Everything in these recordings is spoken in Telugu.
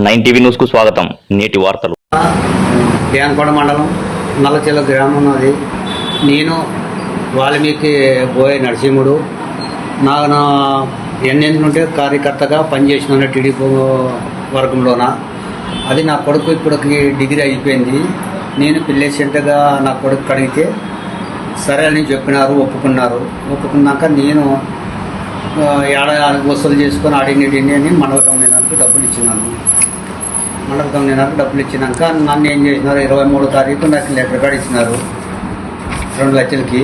9 టీవీ న్యూస్ కు స్వాగతం. నేటి వార్తలు. దేవనకొండ మండలం నల్లచెల్ల గ్రామం ఉన్నది. నేను వాల్మీకి బోయ నరసింహుడు. నా ఎన్నేళ్ళ నుండి కార్యకర్తగా పనిచేసిన టీడీపీ వర్గంలోన. అది నా కొడుకు ఇప్పటికి డిగ్రీ అయిపోయింది. నేను పిల్లేసేంతగా నా కొడుకు అడిగితే సరే అని చెప్పినారు, ఒప్పుకున్నాక నేను వసూలు చేసుకొని అడిగినట్టు అని మండల కమిటీకి డబ్బులు ఇచ్చినాను. మండల కమిటీకి డబ్బులు ఇచ్చినాక నన్ను ఏం చేసినారు, 23వ తారీఖు నాకు లెటర్ కార్డు ఇచ్చినారు. 2 లక్షలకి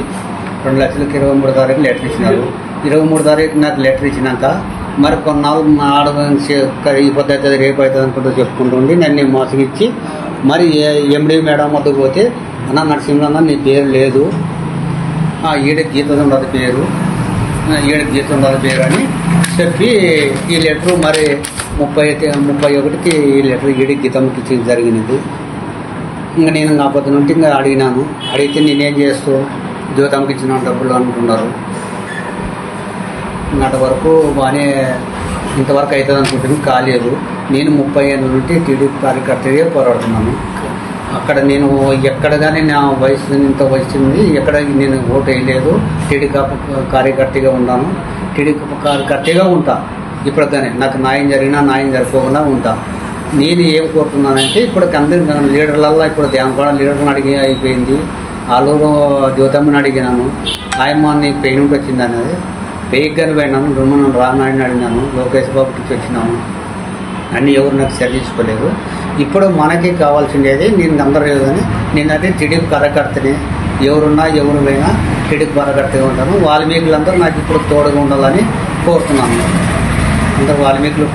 23వ తారీఖు లెటర్ ఇచ్చినారు. 23వ తారీఖు నాకు లెటర్ ఇచ్చినాక మరి కొన్నాళ్ళు ఈ పొద్దు అవుతుంది, రేపు అవుతుంది అనుకుంటూ చెప్పుకుంటుండి నన్ను మోసగిచ్చి మరి ఎండి మేడం వద్దకు పోతే అన్న నరసింహ నీ పేరు లేదు, ఈడకి గీత ఉండదు పేరు, ఈడకి గీత ఉండదు పేరు అని చెప్పి ఈ లెటరు మరి 31కి ఈ లెటర్ ఈడికి గీతంకి ఇచ్చి జరిగినది. ఇంకా నేను నా పొద్దు నుండి ఇంకా అడిగినాను. అడిగితే నేనేం చేస్తూ జీవితంకి ఇచ్చిన డబ్బులు అనుకున్నారు. నాటి వరకు బాగానే ఇంతవరకు అవుతుంది అనుకుంటుంది, కాలేదు. నేను 30 ఏళ్ళ నుండి టీడీపీ కార్యకర్తగా పోరాడుతున్నాను. అక్కడ నేను ఎక్కడ కానీ నా వయసు ఇంత వయసుంది, ఎక్కడ నేను ఓటు వేయలేదు. టీడీపీ కార్యకర్తగా ఉన్నాను, టీడీపీ కార్యకర్తగా ఉంటా. ఇప్పటికనే నాకు న్యాయం జరిగినా న్యాయం జరగకుండా ఉంటా. నేను ఏం కోరుతున్నానంటే ఇప్పటికి అందరి లీడర్లల్లో ఇప్పుడు దేవనకొండ లీడర్ని అడిగి అయిపోయింది. ఆలూరు జ్యోతమ్మని అడిగినాను, ఆయమ్మాన్ని పెయిన్ వచ్చింది అనేది పెయిగ్గాని పోయినాను. రుమ్మను రానాడిని అడిగినాను, లోకేష్ బాబుకి వచ్చినాము. అన్నీ ఎవరు నాకు సరిచేసుకోలేదు. ఇప్పుడు మనకి కావాల్సిండేది నేను అందరూ కానీ నేనంటే టీడీపీ కార్యకర్తని. ఎవరున్నా ఎవరు పోయినా టీడీపీ కార్యకర్తగా ఉంటాను. వాల్మీకులందరూ నాకు ఇప్పుడు తోడుగా ఉండాలని కోరుతున్నాను. అందరూ వాల్మీకులు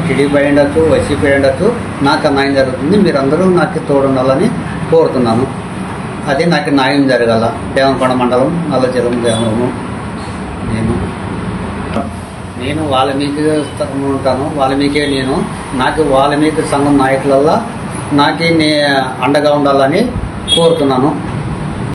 టీడీపీ అయి ఉండొచ్చు, వైసీపీ అయి ఉండొచ్చు, నాకు న్యాయం జరుగుతుంది. మీరందరూ నాకు తోడు ఉండాలని కోరుతున్నాను. అది నాకు న్యాయం జరగాల. దేవనకొండ మండలం నల్లచెరువు గ్రామము. నేను వాల్మీకి ఉంటాను, వాల్మీకే నేను. నాకు వాల్మీకి సంఘం నాయకులల్లో నాకే అండగా ఉండాలని కోరుతున్నాను.